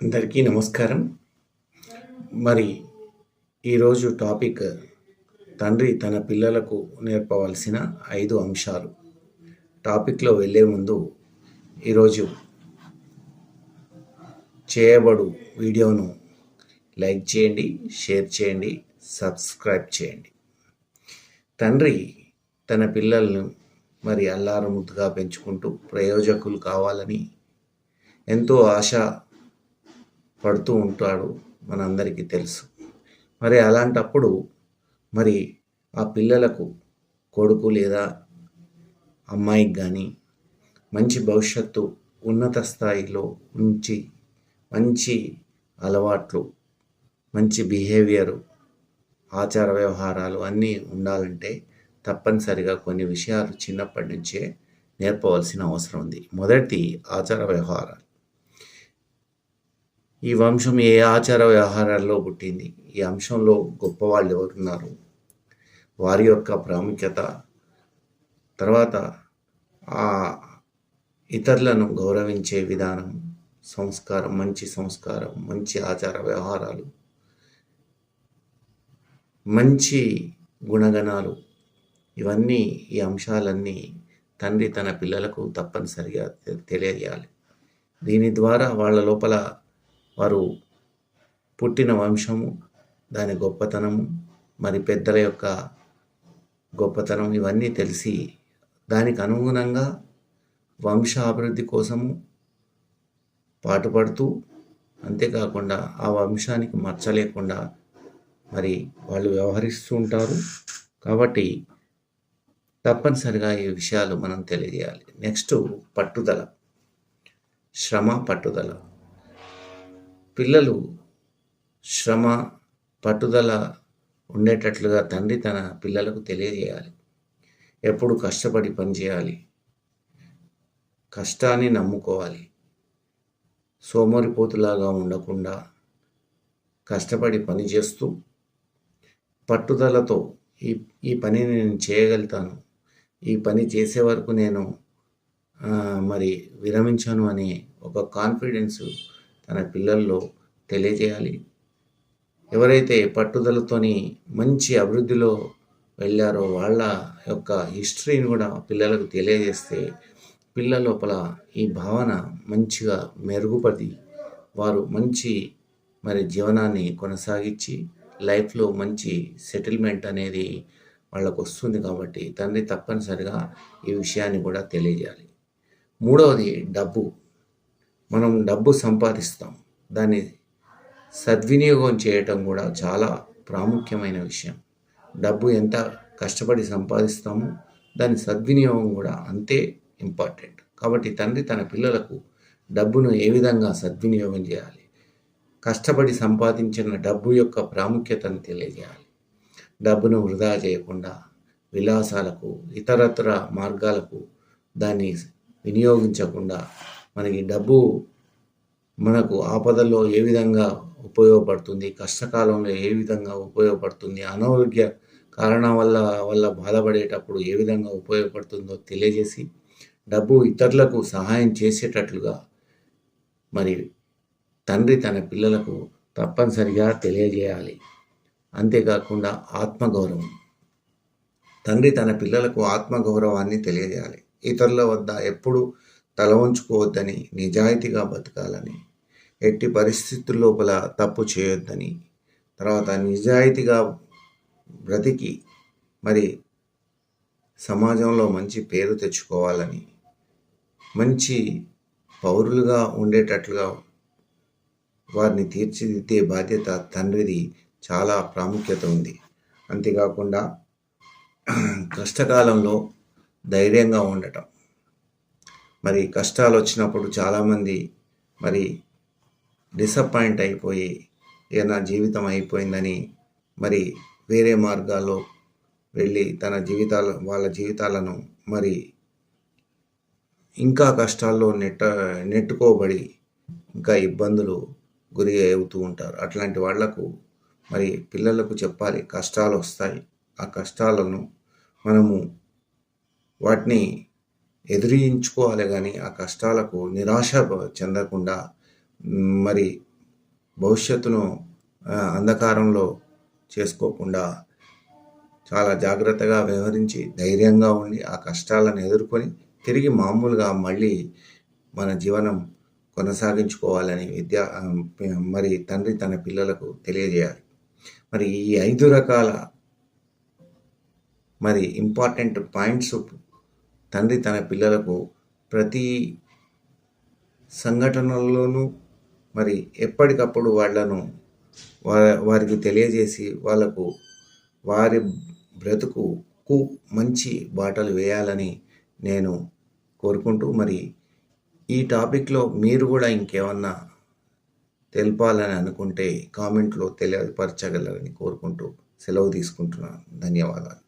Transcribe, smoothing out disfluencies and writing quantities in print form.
అందరికీ నమస్కారం. మరి ఈరోజు టాపిక్ తండ్రి తన పిల్లలకు నేర్పవలసిన 5 అంశాలు. టాపిక్లో వెళ్ళే ముందు ఈరోజు చేయబడు వీడియోను లైక్ చేయండి, షేర్ చేయండి, సబ్స్క్రైబ్ చేయండి. తండ్రి తన పిల్లలను మరి అల్లారు ముద్దుగా పెంచుకుంటూ ప్రయోజకులు కావాలని ఎంతో ఆశ పడుతూ ఉంటాడు, మనందరికీ తెలుసు. మరి అలాంటప్పుడు మరి ఆ పిల్లలకు కొడుకు లేదా అమ్మాయికి కానీ మంచి భవిష్యత్తు, ఉన్నత స్థాయిలో ఉంచి మంచి అలవాట్లు, మంచి బిహేవియరు, ఆచార వ్యవహారాలు అన్నీ ఉండాలంటే తప్పనిసరిగా కొన్ని విషయాలు చిన్నప్పటి నుంచే నేర్పవలసిన అవసరం ఉంది. మొదటి ఆచార వ్యవహారాలు. ఈ వంశం ఏ ఆచార వ్యవహారాల్లో పుట్టింది, ఈ అంశంలో గొప్పవాళ్ళు ఎవరున్నారు, వారి యొక్క ప్రాముఖ్యత, తర్వాత ఆ ఇతరులను గౌరవించే విధానం, సంస్కారం, మంచి ఆచార వ్యవహారాలు, మంచి గుణగణాలు, ఇవన్నీ ఈ అంశాలన్నీ తండ్రి తన పిల్లలకు తప్పనిసరిగా తెలియజేయాలి. దీని ద్వారా వాళ్ళ లోపల వారు పుట్టిన వంశము, దాని గొప్పతనము, మరి పెద్దల యొక్క గొప్పతనం ఇవన్నీ తెలిసి దానికి అనుగుణంగా వంశాభివృద్ధి కోసము పాటుపడుతూ, అంతేకాకుండా ఆ వంశానికి మచ్చ లేకుండా మరి వాళ్ళు వ్యవహరిస్తూ ఉంటారు. కాబట్టి తప్పనిసరిగా ఈ విషయాలు మనం తెలియజేయాలి. నెక్స్ట్ పట్టుదల, శ్రమ, పట్టుదల. పిల్లలు శ్రమ, పట్టుదల ఉండేటట్లుగా తండ్రి తన పిల్లలకు తెలియజేయాలి. ఎప్పుడు కష్టపడి పనిచేయాలి, కష్టాన్ని నమ్ముకోవాలి, సోమరిపోతులాగా ఉండకుండా కష్టపడి పని చేస్తూ పట్టుదలతో ఈ పనిని నేను చేయగలుగుతాను, ఈ పని చేసే వరకు నేను మరి విరమించను అనే ఒక కాన్ఫిడెన్స్ తన పిల్లల్లో తెలియజేయాలి. ఎవరైతే పట్టుదలతోని మంచి అభివృద్ధిలో వెళ్ళారో వాళ్ళ యొక్క హిస్టరీని కూడా పిల్లలకు తెలియజేస్తే పిల్లల లోపల ఈ భావన మంచిగా మెరుగుపడి వారు మంచి మరి జీవనాన్ని కొనసాగించి లైఫ్లో మంచి సెటిల్మెంట్ అనేది వాళ్ళకు వస్తుంది. కాబట్టి తండ్రి తప్పనిసరిగా ఈ విషయాన్ని కూడా తెలియజేయాలి. మూడవది డబ్బు. మనం డబ్బు సంపాదిస్తాం, దాన్ని సద్వినియోగం చేయటం కూడా చాలా ప్రాముఖ్యమైన విషయం. డబ్బు ఎంత కష్టపడి సంపాదిస్తామో దాని సద్వినియోగం కూడా అంతే ఇంపార్టెంట్. కాబట్టి తండ్రి తన పిల్లలకు డబ్బును ఏ విధంగా సద్వినియోగం చేయాలి, కష్టపడి సంపాదించిన డబ్బు యొక్క ప్రాముఖ్యతను తెలియజేయాలి. డబ్బును వృధా చేయకుండా విలాసాలకు, ఇతరత్ర మార్గాలకు దాన్ని వినియోగించకుండా మనకి డబ్బు మనకు ఆపదల్లో ఏ విధంగా ఉపయోగపడుతుంది, కష్టకాలంలో ఏ విధంగా ఉపయోగపడుతుంది, అనారోగ్య కారణం వల్ల బాధపడేటప్పుడు ఏ విధంగా ఉపయోగపడుతుందో తెలియజేసి డబ్బు ఇతరులకు సహాయం చేసేటట్లుగా మరి తండ్రి తన పిల్లలకు తప్పనిసరిగా తెలియజేయాలి. అంతేకాకుండా ఆత్మగౌరవం. తండ్రి తన పిల్లలకు ఆత్మగౌరవాన్ని తెలియజేయాలి. ఇతరుల వద్ద ఎప్పుడు తల ఉంచుకోవద్దని, నిజాయితీగా బతకాలని, ఎట్టి పరిస్థితుల లోపల తప్పు చేయొద్దని, తర్వాత నిజాయితీగా బ్రతికి మరి సమాజంలో మంచి పేరు తెచ్చుకోవాలని, మంచి పౌరులుగా ఉండేటట్లుగా వారిని తీర్చిదిద్దే బాధ్యత తండ్రిది చాలా ప్రాముఖ్యత ఉంది. అంతేకాకుండా కష్టకాలంలో ధైర్యంగా ఉండటం. మరి కష్టాలు వచ్చినప్పుడు చాలామంది మరి డిసప్పాయింట్ అయిపోయి నా జీవితం అయిపోయిందని మరి వేరే మార్గాల్లో వెళ్ళి వాళ్ళ జీవితాలను మరి ఇంకా కష్టాల్లో నెట్టుకోబడి ఇంకా ఇబ్బందులు గురి అవుతూ ఉంటారు. అట్లాంటి వాళ్లకు మరి పిల్లలకు చెప్పాలి, కష్టాలు వస్తాయి, ఆ కష్టాలను మనము వాటిని ఎదిరించుకోవాలి కానీ ఆ కష్టాలకు నిరాశ చెందకుండా మరి భవిష్యత్తును అంధకారంలో చేసుకోకుండా చాలా జాగ్రత్తగా వ్యవహరించి ధైర్యంగా ఉండి ఆ కష్టాలను ఎదుర్కొని తిరిగి మామూలుగా మళ్ళీ మన జీవనం కొనసాగించుకోవాలని మరి తండ్రి తన పిల్లలకు తెలియజేయాలి. మరి ఈ 5 రకాల మరి ఇంపార్టెంట్ పాయింట్స్ తండ్రి తన పిల్లలకు ప్రతి సంఘటనల్లోనూ మరి ఎప్పటికప్పుడు వారికి తెలియజేసి వాళ్ళకు వారి బ్రతుకుకు మంచి బాటలు వేయాలని నేను కోరుకుంటూ, మరి ఈ టాపిక్లో మీరు కూడా ఇంకేమన్నా తెలపాలని అనుకుంటే కామెంట్లో తెలియపరచగలరని కోరుకుంటూ సెలవు తీసుకుంటున్నాను. ధన్యవాదాలు.